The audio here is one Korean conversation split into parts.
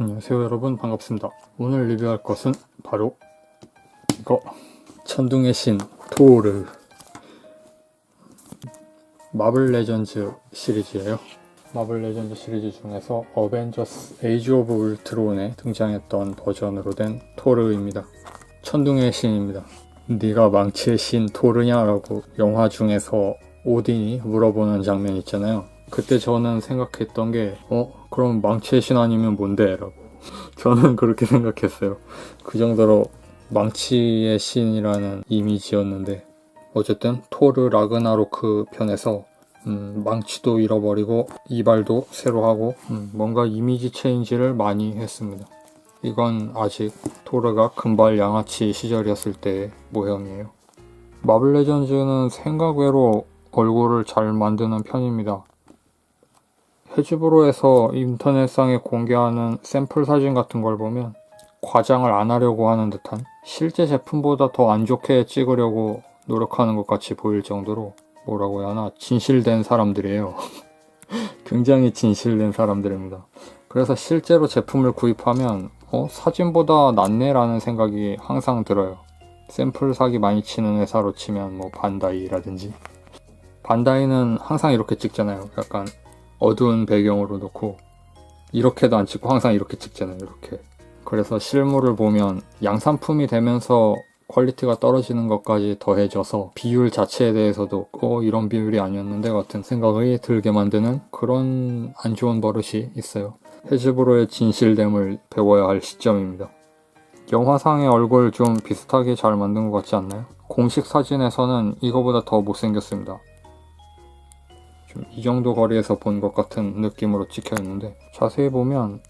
안녕하세요 여러분, 반갑습니다. 오늘 리뷰할 것은 바로 이거 천둥의 신 토르 마블 레전즈 시리즈예요. 마블 레전즈 시리즈 중에서 어벤져스 에이지 오브 울트론에 등장했던 버전으로 된 토르입니다. 천둥의 신입니다. 네가 망치의 신 토르냐라고 영화 중에서 오딘이 물어보는 장면 있잖아요. 그때 저는 생각했던 게 그럼 망치의 신 아니면 뭔데? 라고 저는 그렇게 생각했어요. 그 정도로 망치의 신이라는 이미지였는데, 어쨌든 토르 라그나로크 편에서 망치도 잃어버리고 이발도 새로 하고 뭔가 이미지 체인지를 많이 했습니다. 이건 아직 토르가 금발 양아치 시절이었을 때의 모형이에요. 마블 레전즈는 생각 외로 얼굴을 잘 만드는 편입니다. 헤즈브로에서 인터넷상에 공개하는 샘플 사진 같은 걸 보면 과장을 안 하려고 하는 듯한, 실제 제품보다 더 안 좋게 찍으려고 노력하는 것 같이 보일 정도로 뭐라고 해야 하나, 진실된 사람들이에요. 굉장히 진실된 사람들입니다. 그래서 실제로 제품을 구입하면 사진보다 낫네 라는 생각이 항상 들어요. 샘플 사기 많이 치는 회사로 치면 뭐 반다이라든지, 반다이는 항상 이렇게 찍잖아요. 약간 어두운 배경으로 놓고 이렇게도 안 찍고 항상 이렇게 찍잖아요. 이렇게. 그래서 실물을 보면 양산품이 되면서 퀄리티가 떨어지는 것까지 더해져서 비율 자체에 대해서도 이런 비율이 아니었는데 같은 생각이 들게 만드는 그런 안 좋은 버릇이 있어요. 헤즈브로의 진실됨을 배워야 할 시점입니다. 영화상의 얼굴 좀 비슷하게 잘 만든 것 같지 않나요? 공식 사진에서는 이거보다 더 못생겼습니다. 좀 이 정도 거리에서 본 것 같은 느낌으로 찍혀 있는데, 자세히 보면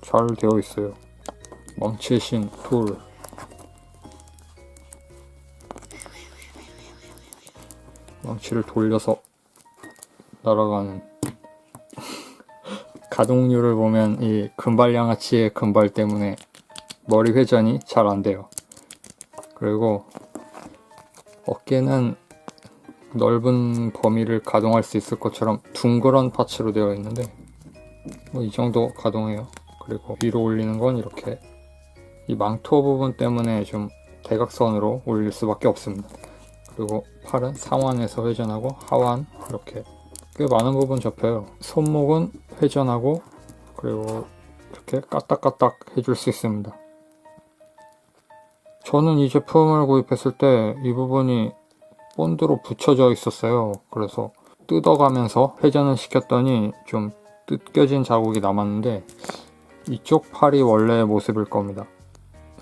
잘 되어 있어요. 망치의 신 토르. 망치를 돌려서 날아가는 가동률을 보면 이 금발 양아치의 금발 때문에 머리 회전이 잘 안 돼요. 그리고 어깨는 넓은 범위를 가동할 수 있을 것처럼 둥그런 파츠로 되어 있는데 이 정도 가동해요. 그리고 위로 올리는 건 이렇게 이 망토 부분 때문에 좀 대각선으로 올릴 수밖에 없습니다. 그리고 팔은 상완에서 회전하고 하완, 이렇게 꽤 많은 부분 접혀요. 손목은 회전하고 그리고 이렇게 까딱까딱 해줄 수 있습니다. 저는 이 제품을 구입했을 때 이 부분이 본드로 붙여져 있었어요. 그래서 뜯어가면서 회전을 시켰더니 좀 뜯겨진 자국이 남았는데, 이쪽 팔이 원래의 모습일 겁니다.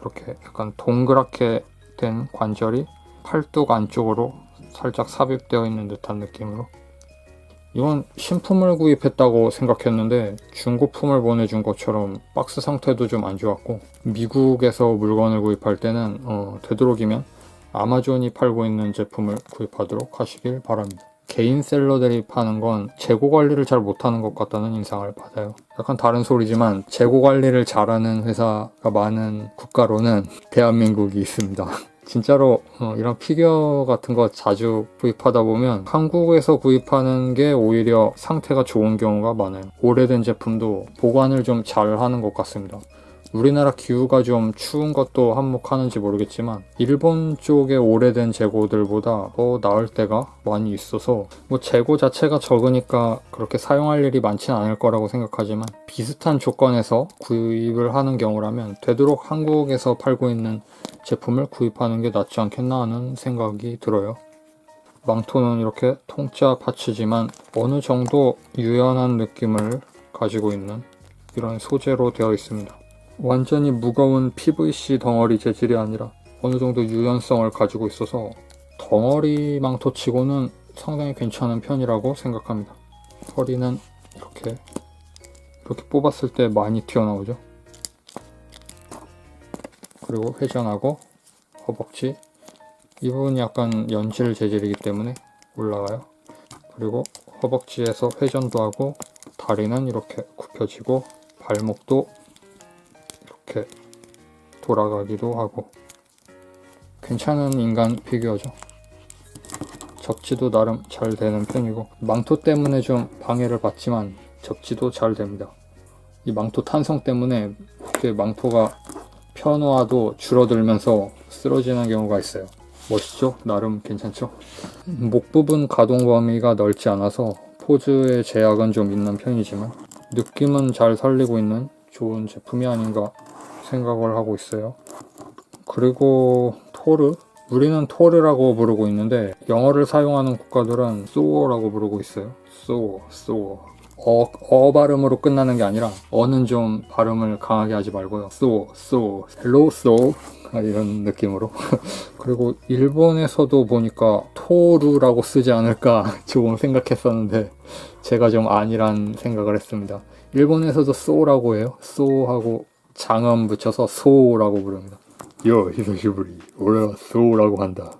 이렇게 약간 동그랗게 된 관절이 팔뚝 안쪽으로 살짝 삽입되어 있는 듯한 느낌으로. 이건 신품을 구입했다고 생각했는데 중고품을 보내준 것처럼 박스 상태도 좀 안 좋았고, 미국에서 물건을 구입할 때는 되도록이면 아마존이 팔고 있는 제품을 구입하도록 하시길 바랍니다. 개인 셀러들이 파는 건 재고 관리를 잘 못하는 것 같다는 인상을 받아요. 약간 다른 소리지만 재고 관리를 잘하는 회사가 많은 국가로는 대한민국이 있습니다. 진짜로 이런 피규어 같은 거 자주 구입하다 보면 한국에서 구입하는 게 오히려 상태가 좋은 경우가 많아요. 오래된 제품도 보관을 좀 잘 하는 것 같습니다. 우리나라 기후가 좀 추운 것도 한몫하는지 모르겠지만 일본 쪽의 오래된 재고들보다 더 나을 때가 많이 있어서, 재고 자체가 적으니까 그렇게 사용할 일이 많지는 않을 거라고 생각하지만 비슷한 조건에서 구입을 하는 경우라면 되도록 한국에서 팔고 있는 제품을 구입하는 게 낫지 않겠나 하는 생각이 들어요. 망토는 이렇게 통짜 파츠지만 어느 정도 유연한 느낌을 가지고 있는 이런 소재로 되어 있습니다. 완전히 무거운 PVC 덩어리 재질이 아니라 어느 정도 유연성을 가지고 있어서 덩어리 망토치고는 상당히 괜찮은 편이라고 생각합니다. 허리는 이렇게 뽑았을 때 많이 튀어나오죠. 그리고 회전하고 허벅지, 이 부분이 약간 연질 재질이기 때문에 올라가요. 그리고 허벅지에서 회전도 하고 다리는 이렇게 굽혀지고 발목도 이렇게 돌아가기도 하고, 괜찮은 인간 피규어죠. 접지도 나름 잘 되는 편이고, 망토 때문에 좀 방해를 받지만 접지도 잘 됩니다. 이 망토 탄성 때문에 이렇게 망토가 펴놓아도 줄어들면서 쓰러지는 경우가 있어요. 멋있죠? 나름 괜찮죠? 목 부분 가동 범위가 넓지 않아서 포즈의 제약은 좀 있는 편이지만 느낌은 잘 살리고 있는 좋은 제품이 아닌가 생각을 하고 있어요. 그리고 토르? 우리는 토르라고 부르고 있는데 영어를 사용하는 국가들은 소어라고 부르고 있어요. 소어. 어 발음으로 끝나는 게 아니라 어는 좀 발음을 강하게 하지 말고요. hello 이런 느낌으로. 그리고 일본에서도 보니까 토루라고 쓰지 않을까 조금 생각했었는데 제가 좀 아니란 생각을 했습니다. 일본에서도 소라고 해요. 소하고 장음 붙여서 소라고 부릅니다. 요 히소시부리 올해와 소라고 한다.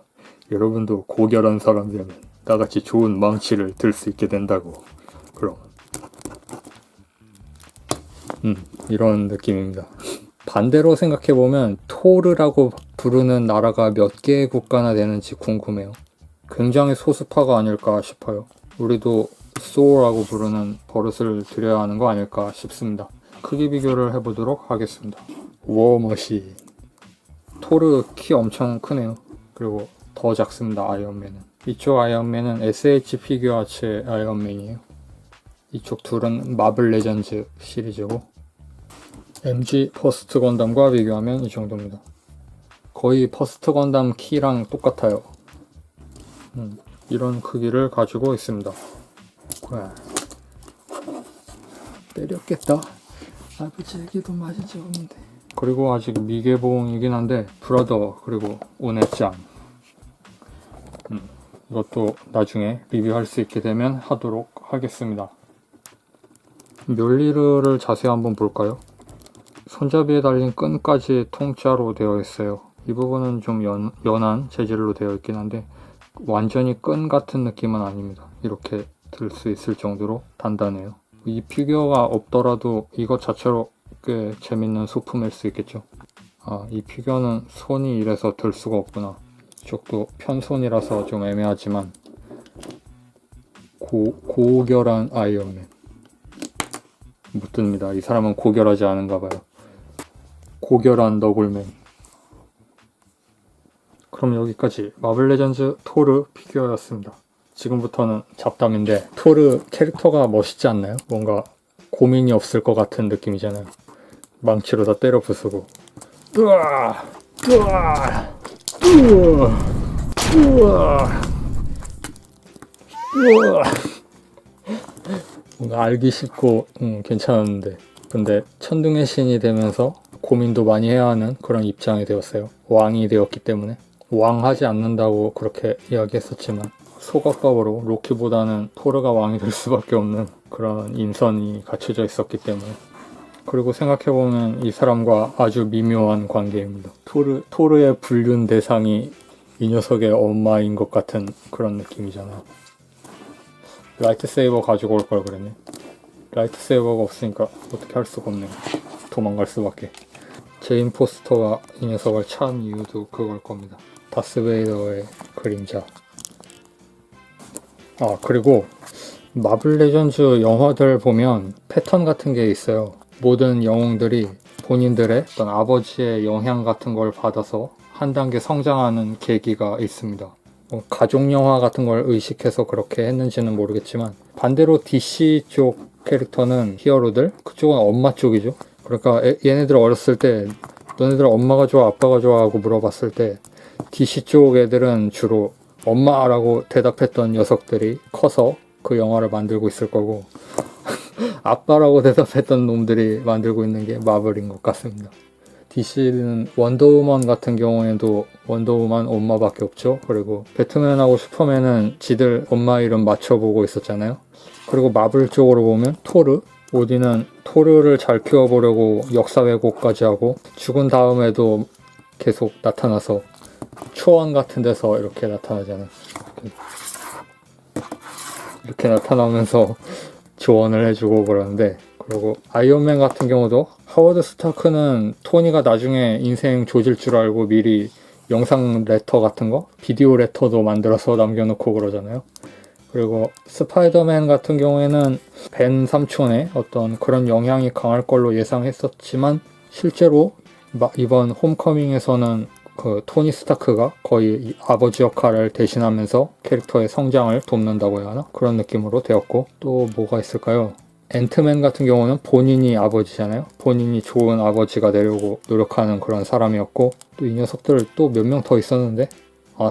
여러분도 고결한 사람이라면 나같이 좋은 망치를 들 수 있게 된다고. 그럼 이런 느낌입니다. 반대로 생각해보면 토르라고 부르는 나라가 몇 개의 국가나 되는지 궁금해요. 굉장히 소수파가 아닐까 싶어요. 우리도 소라고 부르는 버릇을 들여야 하는 거 아닐까 싶습니다. 크기 비교를 해보도록 하겠습니다. 워머신. 토르 키 엄청 크네요. 그리고 더 작습니다. 아이언맨은. 이쪽 아이언맨은 SH 피규어아츠의 아이언맨이에요. 이쪽 둘은 마블 레전즈 시리즈고 MG 퍼스트 건담과 비교하면 이 정도입니다. 거의 퍼스트 건담 키랑 똑같아요. 이런 크기를 가지고 있습니다. 때렸겠다. 아버지에게도 맞은 적 없는데. 그리고 아직 미개봉이긴 한데 브라더 그리고 오네짱 이것도 나중에 리뷰할 수 있게 되면 하도록 하겠습니다. 멸리르를 자세히 한번 볼까요? 손잡이에 달린 끈까지 통짜로 되어 있어요. 이 부분은 좀 연한 재질로 되어 있긴 한데 완전히 끈 같은 느낌은 아닙니다. 이렇게 들 수 있을 정도로 단단해요. 이 피규어가 없더라도 이것 자체로 꽤 재밌는 소품일 수 있겠죠. 이 피규어는 손이 이래서 들 수가 없구나. 이쪽도 편손이라서 좀 애매하지만 고결한 아이언맨. 못 듭니다. 이 사람은 고결하지 않은가 봐요. 고결한 너굴맨. 그럼 여기까지 마블 레전즈 토르 피규어였습니다. 지금부터는 잡담인데 토르 캐릭터가 멋있지 않나요? 뭔가 고민이 없을 것 같은 느낌이잖아요. 망치로 다 때려 부수고 뭔가 알기 쉽고 괜찮았는데 근데 천둥의 신이 되면서 고민도 많이 해야 하는 그런 입장이 되었어요. 왕이 되었기 때문에. 왕하지 않는다고 그렇게 이야기했었지만 소각각으로 로키보다는 토르가 왕이 될 수밖에 없는 그런 인선이 갖춰져 있었기 때문에. 그리고 생각해보면 이 사람과 아주 미묘한 관계입니다. 토르의 불륜 대상이 이 녀석의 엄마인 것 같은 그런 느낌이잖아요. 라이트세이버 가지고 올 걸 그랬네. 라이트세이버가 없으니까 어떻게 할 수가 없네요. 도망갈 수밖에. 제인 포스터가 이 녀석을 찬 이유도 그걸 겁니다. 다스베이더의 그림자. 그리고 마블 레전즈 영화들 보면 패턴 같은 게 있어요. 모든 영웅들이 본인들의 어떤 아버지의 영향 같은 걸 받아서 한 단계 성장하는 계기가 있습니다. 가족 영화 같은 걸 의식해서 그렇게 했는지는 모르겠지만 반대로 DC 쪽 캐릭터는 히어로들 그쪽은 엄마 쪽이죠. 그러니까 얘네들 어렸을 때 너네들 엄마가 좋아 아빠가 좋아 하고 물어봤을 때 DC 쪽 애들은 주로 엄마라고 대답했던 녀석들이 커서 그 영화를 만들고 있을 거고 아빠라고 대답했던 놈들이 만들고 있는 게 마블인 것 같습니다. DC는 원더우먼 같은 경우에도 원더우먼 엄마밖에 없죠. 그리고 배트맨하고 슈퍼맨은 지들 엄마 이름 맞춰보고 있었잖아요. 그리고 마블 쪽으로 보면 토르, 오딘은 토르를 잘 키워보려고 역사 왜곡까지 하고 죽은 다음에도 계속 나타나서 초원 같은 데서 이렇게 나타나잖아요. 이렇게 나타나면서 조언을 해주고 그러는데, 그리고 아이언맨 같은 경우도 하워드 스타크는 토니가 나중에 인생 조질 줄 알고 미리 영상 레터 같은 거, 비디오 레터도 만들어서 남겨놓고 그러잖아요. 그리고 스파이더맨 같은 경우에는 벤 삼촌의 어떤 그런 영향이 강할 걸로 예상했었지만 실제로 이번 홈커밍에서는 그 토니 스타크가 거의 아버지 역할을 대신하면서 캐릭터의 성장을 돕는다고 해야 하나? 그런 느낌으로 되었고, 또 뭐가 있을까요? 앤트맨 같은 경우는 본인이 아버지잖아요. 본인이 좋은 아버지가 되려고 노력하는 그런 사람이었고, 또 이 녀석들 또 몇 명 더 있었는데,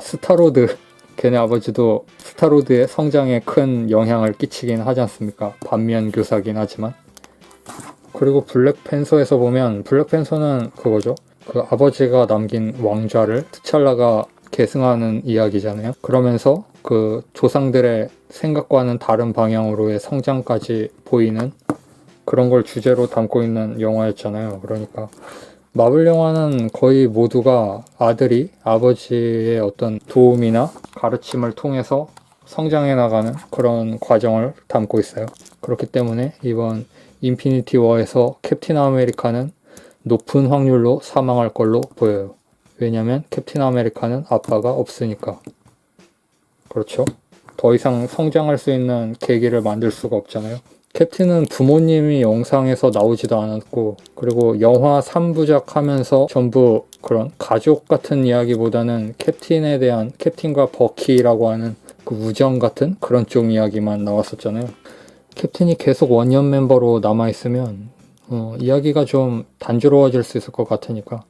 스타로드. 걔네 아버지도 스타로드의 성장에 큰 영향을 끼치긴 하지 않습니까? 반면 교사긴 하지만. 그리고 블랙팬서에서 보면, 블랙팬서는 그거죠. 그 아버지가 남긴 왕좌를 t'찰라가 계승하는 이야기잖아요. 그러면서 그 조상들의 생각과는 다른 방향으로의 성장까지 보이는 그런 걸 주제로 담고 있는 영화였잖아요. 그러니까 마블 영화는 거의 모두가 아들이 아버지의 어떤 도움이나 가르침을 통해서 성장해 나가는 그런 과정을 담고 있어요. 그렇기 때문에 이번 인피니티 워에서 캡틴 아메리카는 높은 확률로 사망할 걸로 보여요. 왜냐면 캡틴 아메리카는 아빠가 없으니까. 그렇죠? 더 이상 성장할 수 있는 계기를 만들 수가 없잖아요. 캡틴은 부모님이 영상에서 나오지도 않았고, 그리고 영화 3부작 하면서 전부 그런 가족 같은 이야기보다는 캡틴에 대한, 캡틴과 버키라고 하는 그 우정 같은 그런 쪽 이야기만 나왔었잖아요. 캡틴이 계속 원년 멤버로 남아있으면 이야기가 좀 단조로워질 수 있을 것 같으니까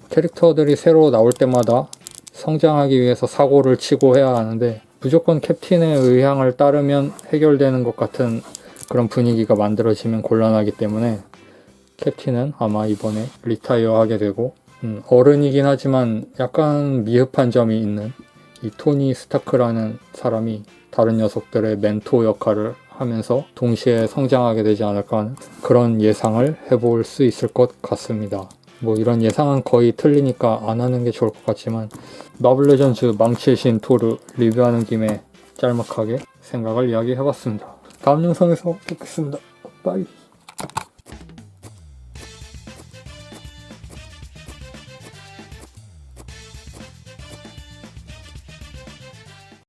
캐릭터들이 새로 나올 때마다 성장하기 위해서 사고를 치고 해야 하는데 무조건 캡틴의 의향을 따르면 해결되는 것 같은 그런 분위기가 만들어지면 곤란하기 때문에 캡틴은 아마 이번에 리타이어 하게 되고 어른이긴 하지만 약간 미흡한 점이 있는 이 토니 스타크라는 사람이 다른 녀석들의 멘토 역할을 하면서 동시에 성장하게 되지 않을까 하는 그런 예상을 해볼 수 있을 것 같습니다. 뭐 이런 예상은 거의 틀리니까 안 하는 게 좋을 것 같지만 마블 레전즈 망치의 신 토르 리뷰하는 김에 짤막하게 생각을 이야기해봤습니다. 다음 영상에서 뵙겠습니다. 빠이.